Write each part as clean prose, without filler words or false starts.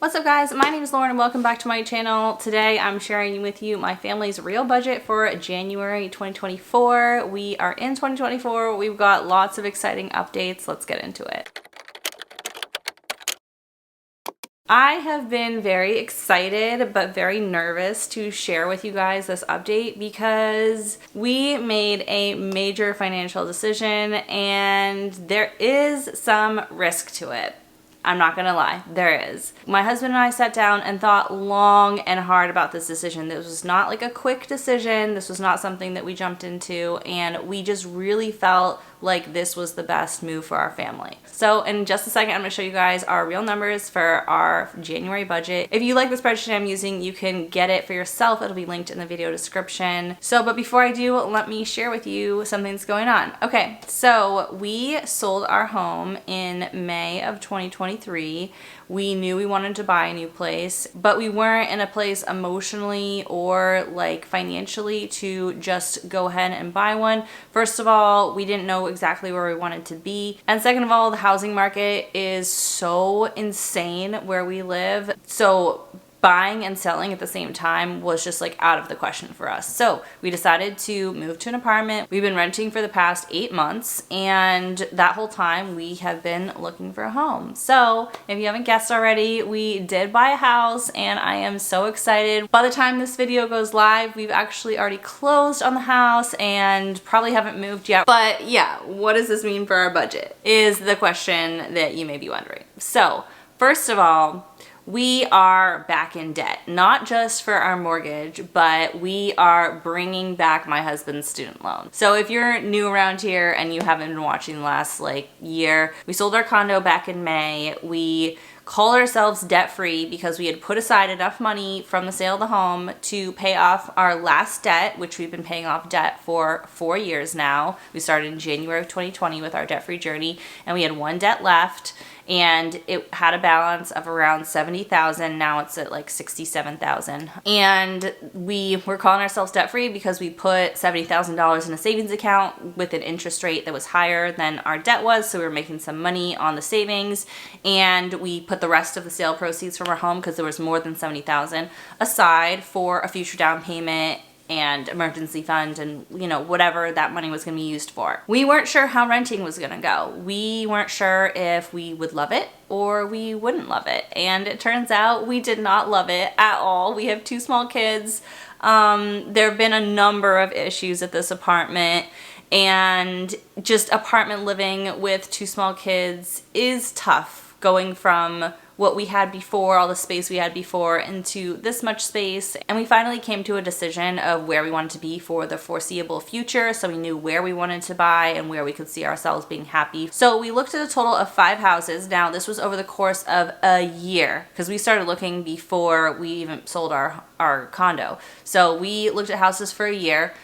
What's up guys, my name is Lauren and welcome back to my channel. Today I'm sharing with you my family's real budget for January 2024. We are in 2024, we've got lots of exciting updates. Let's get into it. I have been very excited but very nervous to share with you guys this update because we made a major financial decision and there is some risk to it. I'm not gonna lie, there is. My husband and I sat down and thought long and hard about this decision. This was not like a quick decision. This was not something that we jumped into, and we just really felt like this was the best move for our family. So in just a second, I'm gonna show you guys our real numbers for our January budget. If you like the spreadsheet I'm using, you can get it for yourself. It'll be linked in the video description. But before I do, let me share with you something that's going on. Okay, so we sold our home in May of 2023. We knew we wanted to buy a new place, but we weren't in a place emotionally or like financially to just go ahead and buy one. First of all, we didn't know exactly where we wanted to be. And second of all, the housing market is so insane where we live. So buying and selling at the same time was just like out of the question for us. So we decided to move to an apartment. We've been renting for the past 8 months, and that whole time we have been looking for a home. So if you haven't guessed already, we did buy a house and I am so excited. By the time this video goes live, we've actually already closed on the house and probably haven't moved yet. But yeah, what does this mean for our budget is the question that you may be wondering. So first of all, we are back in debt, not just for our mortgage, but we are bringing back my husband's student loan. So if you're new around here and you haven't been watching the last year, we sold our condo back in May. We called ourselves debt-free because we had put aside enough money from the sale of the home to pay off our last debt, which we've been paying off debt for 4 years now. We started in January of 2020 with our debt-free journey, and we had one debt left, and it had a balance of around $70,000. Now it's at like $67,000. And we were calling ourselves debt-free because we put $70,000 in a savings account with an interest rate that was higher than our debt was. So we were making some money on the savings, and we put the rest of the sale proceeds from our home, because there was more than $70,000, aside for a future down payment and emergency fund and whatever that money was going to be used for. We weren't sure how renting was going to go. We weren't sure if we would love it or we wouldn't love it, and it turns out we did not love it at all. We have 2 small kids. There have been a number of issues at this apartment, and just apartment living with 2 small kids is tough, going from what we had before, all the space we had before, into this much space. And we finally came to a decision of where we wanted to be for the foreseeable future. So we knew where we wanted to buy and where we could see ourselves being happy. So we looked at a total of 5 houses. Now this was over the course of a year, because we started looking before we even sold our condo. So we looked at houses for a year.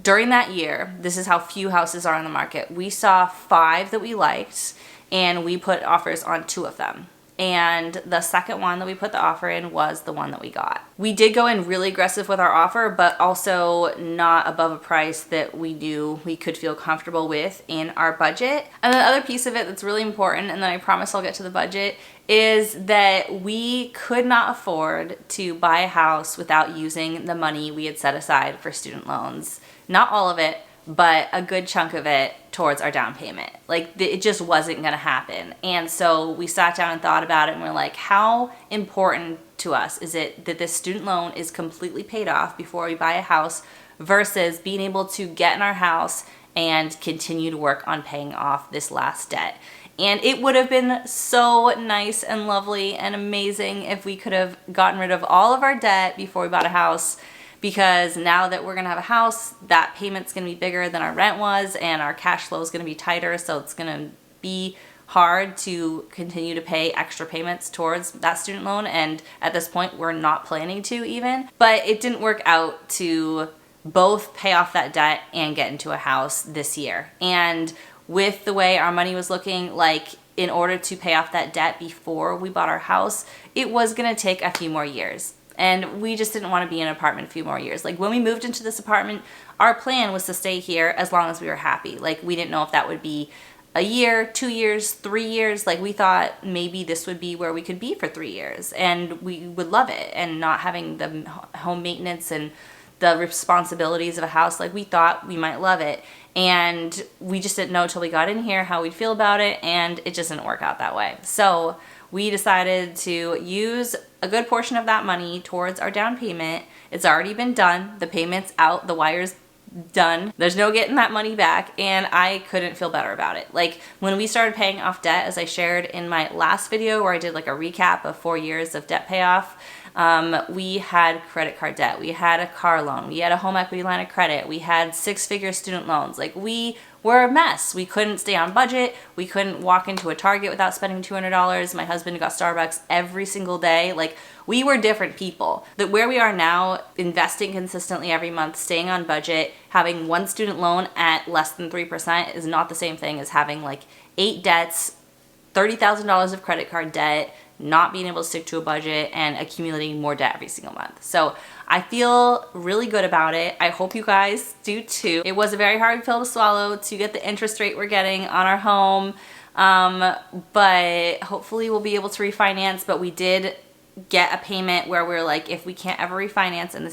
During that year, this is how few houses are on the market. We saw 5 that we liked, and we put offers on 2 of them. And the second one that we put the offer in was the one that we got. We did go in really aggressive with our offer, but also not above a price that we knew we could feel comfortable with in our budget. And the other piece of it that's really important, and then I promise I'll get to the budget, is that we could not afford to buy a house without using the money we had set aside for student loans. Not all of it, but a good chunk of it towards our down payment. It just wasn't gonna happen. And so we sat down and thought about it, and we're like, how important to us is it that this student loan is completely paid off before we buy a house, versus being able to get in our house and continue to work on paying off this last debt. And it would have been so nice and lovely and amazing if we could have gotten rid of all of our debt before we bought a house, because now that we're gonna have a house, that payment's gonna be bigger than our rent was, and our cash flow is gonna be tighter, so it's gonna be hard to continue to pay extra payments towards that student loan. And at this point, we're not planning to even. But it didn't work out to both pay off that debt and get into a house this year. And with the way our money was looking, in order to pay off that debt before we bought our house, it was gonna take a few more years. And we just didn't want to be in an apartment a few more years. When we moved into this apartment, our plan was to stay here as long as we were happy. We didn't know if that would be a year, 2 years, 3 years. Like, we thought maybe this would be where we could be for 3 years and we would love it, and not having the home maintenance and the responsibilities of a house. Like, we thought we might love it, and we just didn't know till we got in here how we'd feel about it, and it just didn't work out that way. So we decided to use a good portion of that money towards our down payment. It's already been done. The payment's out. The wire's done. There's no getting that money back, and I couldn't feel better about it. Like, when we started paying off debt, as I shared in my last video where I did like a recap of 4 years of debt payoff, we had credit card debt, we had a car loan, we had a home equity line of credit, we had 6-figure student loans. Like, we were a mess. We couldn't stay on budget. We couldn't walk into a Target without spending $200. My husband got Starbucks every single day. Like, we were different people. That where we are now, investing consistently every month, staying on budget, having one student loan at less than 3% is not the same thing as having like 8 debts, $30,000 of credit card debt, not being able to stick to a budget, and accumulating more debt every single month. So I feel really good about it. I hope you guys do too. It was a very hard pill to swallow to get the interest rate we're getting on our home, but hopefully we'll be able to refinance. But we did get a payment where we're like, if we can't ever refinance and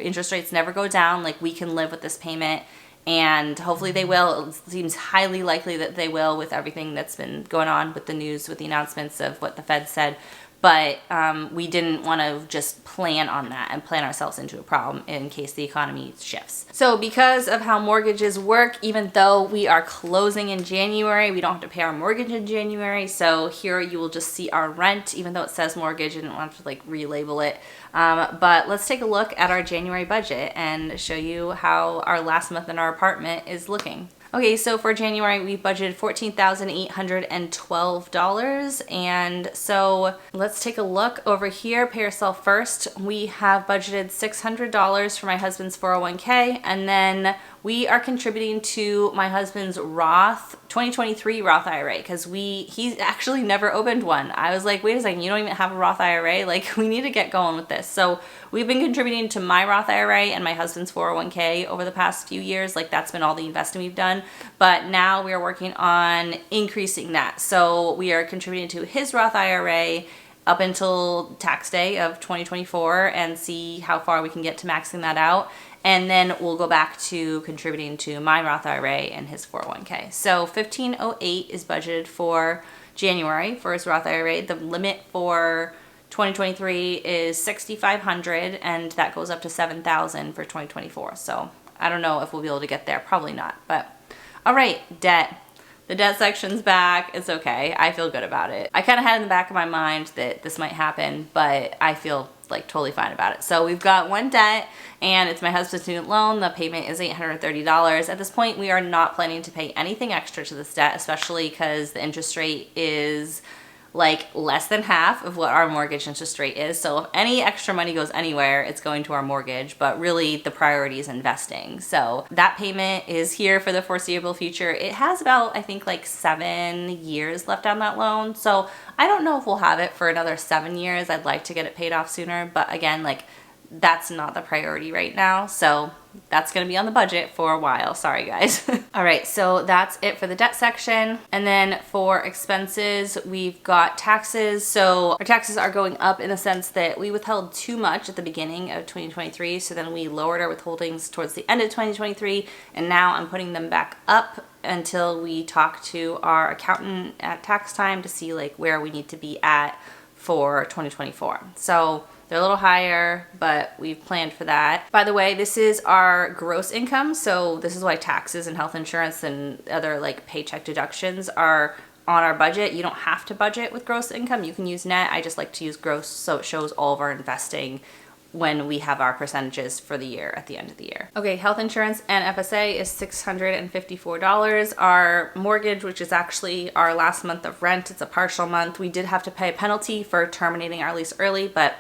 interest rates never go down, like, we can live with this payment. And hopefully they will. It seems highly likely that they will, with everything that's been going on with the news, with the announcements of what the Fed said. But we didn't want to just plan on that and plan ourselves into a problem in case the economy shifts. So because of how mortgages work, even though we are closing in January, we don't have to pay our mortgage in January. So here you will just see our rent, even though it says mortgage. I didn't want to like relabel it. But let's take a look at our January budget and show you how our last month in our apartment is looking. Okay, so for January, we budgeted $14,812. And so let's take a look over here. Pay yourself first. We have budgeted $600 for my husband's 401k. And then we are contributing to my husband's Roth 2023 Roth IRA, because he's actually never opened one. I was like, wait a second, you don't even have a Roth IRA? Like, we need to get going with this. So we've been contributing to my Roth IRA and my husband's 401k over the past few years. Like, that's been all the investing we've done. But now we are working on increasing that. So we are contributing to his Roth IRA up until tax day of 2024 and see how far we can get to maxing that out. And then we'll go back to contributing to my Roth IRA and his 401k. So $1,508 is budgeted for January for his Roth IRA. The limit for 2023 is $6,500, and that goes up to $7,000 for 2024. So I don't know if we'll be able to get there. Probably not. But all right, debt. The debt section's back. It's okay. I feel good about it. I kind of had in the back of my mind that this might happen, but I feel like totally fine about it. So we've got one debt, and it's my husband's student loan. The payment is $830. At this point, we are not planning to pay anything extra to this debt, especially because the interest rate is like less than half of what our mortgage interest rate is. So if any extra money goes anywhere, it's going to our mortgage, but really the priority is investing. So that payment is here for the foreseeable future. It has about, I think, like 7 years left on that loan. So I don't know if we'll have it for another 7 years. I'd like to get it paid off sooner, but again, like, that's not the priority right now. So that's going to be on the budget for a while. Sorry, guys. All right, so that's it for the debt section. And then for expenses, we've got taxes. So our taxes are going up in the sense that we withheld too much at the beginning of 2023. So then we lowered our withholdings towards the end of 2023. And now I'm putting them back up until we talk to our accountant at tax time to see like where we need to be at for 2024. So they're a little higher, but we've planned for that. By the way, this is our gross income. So this is why taxes and health insurance and other like paycheck deductions are on our budget. You don't have to budget with gross income. You can use net. I just like to use gross so it shows all of our investing when we have our percentages for the year at the end of the year. Okay, health insurance and FSA is $654. Our mortgage, which is actually our last month of rent, it's a partial month. We did have to pay a penalty for terminating our lease early, but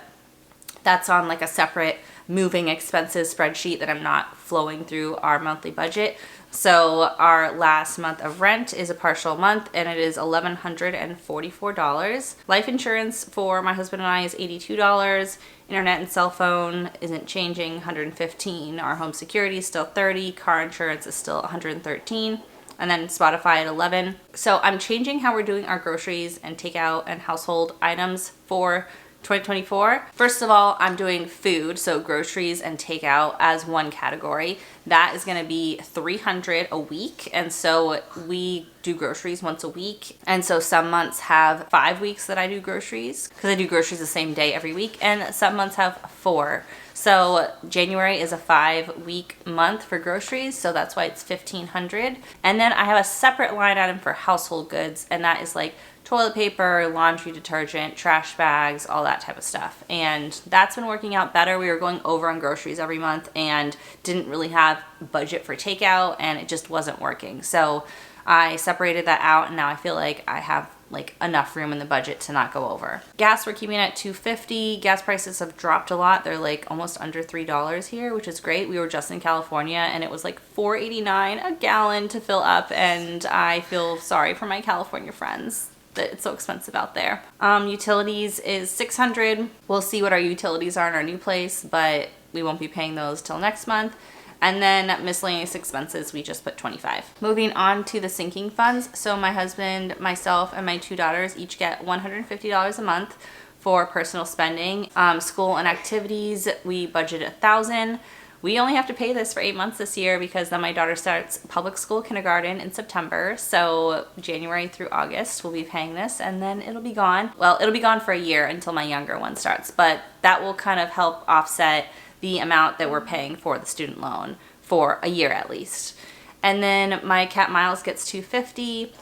that's on like a separate moving expenses spreadsheet that I'm not flowing through our monthly budget. So our last month of rent is a partial month, and it is $1,144. Life insurance for my husband and I is $82. Internet and cell phone isn't changing, $115. Our home security is still $30. Car insurance is still $113. and then Spotify at 11. So I'm changing how we're doing our groceries and takeout and household items for 2024. First of all, I'm doing food, so groceries and takeout as one category. That is going to be $300 a week, and so we do groceries once a week. And so some months have 5 weeks that I do groceries because I do groceries the same day every week, and some months have 4. So January is a 5-week month for groceries, so that's why it's $1,500. And then I have a separate line item for household goods, and that is like toilet paper, laundry detergent, trash bags, all that type of stuff. And that's been working out better. We were going over on groceries every month and didn't really have budget for takeout, and it just wasn't working. So I separated that out, and now I feel like I have like enough room in the budget to not go over. Gas, we're keeping it at $2.50. Gas prices have dropped a lot. They're like almost under $3 here, which is great. We were just in California and it was like $4.89 a gallon to fill up, and I feel sorry for my California friends that it's so expensive out there. Utilities is $600. We'll see what our utilities are in our new place, but we won't be paying those till next month. And then miscellaneous expenses, we just put $25. Moving on to the sinking funds. So my husband, myself, and my 2 daughters each get $150 a month for personal spending. School and activities, we budget $1,000. We only have to pay this for 8 months this year because then my daughter starts public school kindergarten in September. So January through August, we'll be paying this, and then it'll be gone. Well, it'll be gone for a year until my younger one starts, but that will kind of help offset the amount that we're paying for the student loan for a year at least. And then my cat Miles gets $250.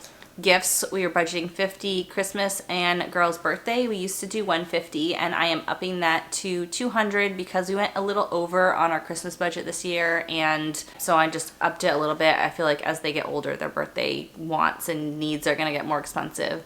Gifts, we are budgeting $50. Christmas and girl's birthday, we used to do $150, and I am upping that to $200 because we went a little over on our Christmas budget this year, and so I just upped it a little bit. I feel like as they get older, their birthday wants and needs are gonna get more expensive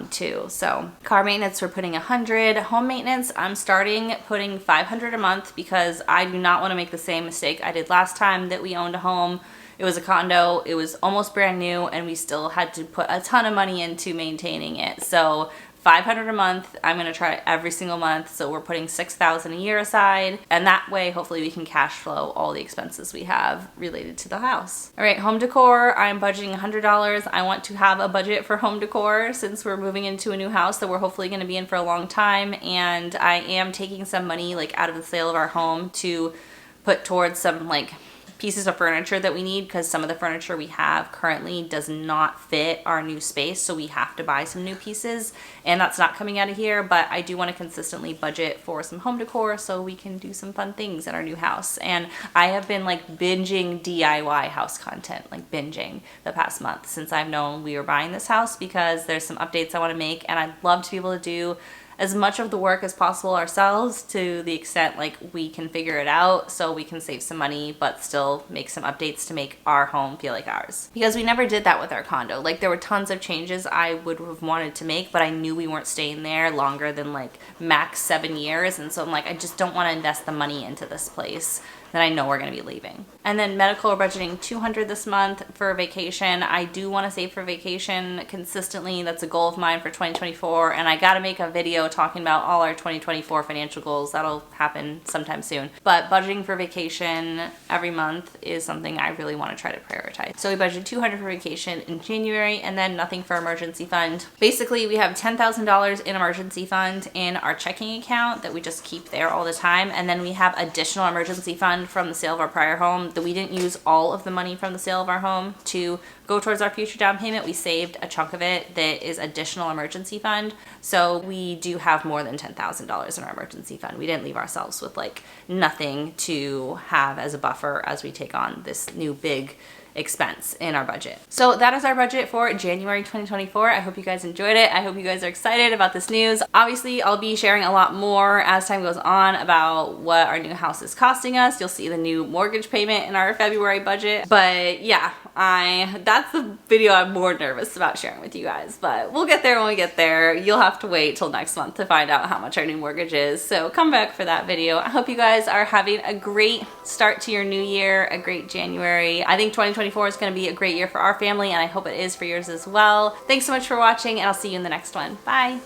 too. So car maintenance, we're putting $100. Home maintenance, I'm starting putting $500 a month because I do not want to make the same mistake I did last time that we owned a home. It was a condo, it was almost brand new, and we still had to put a ton of money into maintaining it. So $500 a month, I'm gonna try every single month. So we're putting $6,000 a year aside, and that way hopefully we can cash flow all the expenses we have related to the house. All right, home decor, I'm budgeting $100. I want to have a budget for home decor since we're moving into a new house that we're hopefully gonna be in for a long time, and I am taking some money like out of the sale of our home to put towards some like pieces of furniture that we need, because some of the furniture we have currently does not fit our new space, so we have to buy some new pieces, and that's not coming out of here. But I do want to consistently budget for some home decor so we can do some fun things in our new house. And I have been like binging DIY house content, like binging the past month since I've known we were buying this house, because there's some updates I want to make, and I'd love to be able to do as much of the work as possible ourselves to the extent like we can figure it out, so we can save some money but still make some updates to make our home feel like ours. Because we never did that with our condo. Like there were tons of changes I would have wanted to make, but I knew we weren't staying there longer than like max 7 years, and so I'm like, I just don't want to invest the money into this place that I know we're going to be leaving. And then medical, we're budgeting $200 this month for vacation. I do want to save for vacation consistently. That's a goal of mine for 2024, and I got to make a video talking about all our 2024 financial goals. That'll happen sometime soon. But budgeting for vacation every month is something I really want to try to prioritize. So we budgeted $200 for vacation in January, and then nothing for emergency fund. Basically, we have $10,000 in emergency fund in our checking account that we just keep there all the time, and then we have additional emergency fund from the sale of our prior home that we didn't use all of the money from the sale of our home to go towards our future down payment. We saved a chunk of it that is additional emergency fund. So we do have more than $10,000 in our emergency fund. We didn't leave ourselves with like nothing to have as a buffer as we take on this new big expense in our budget. So that is our budget for January 2024. I hope you guys enjoyed it. I hope you guys are excited about this news. Obviously, I'll be sharing a lot more as time goes on about what our new house is costing us. You'll see the new mortgage payment in our February budget. But yeah, that's the video I'm more nervous about sharing with you guys. But we'll get there when we get there. You'll have to wait till next month to find out how much our new mortgage is. So come back for that video. I hope you guys are having a great start to your new year, a great January. I think 2024 is going to be a great year for our family, and I hope it is for yours as well. Thanks so much for watching, and I'll see you in the next one. Bye.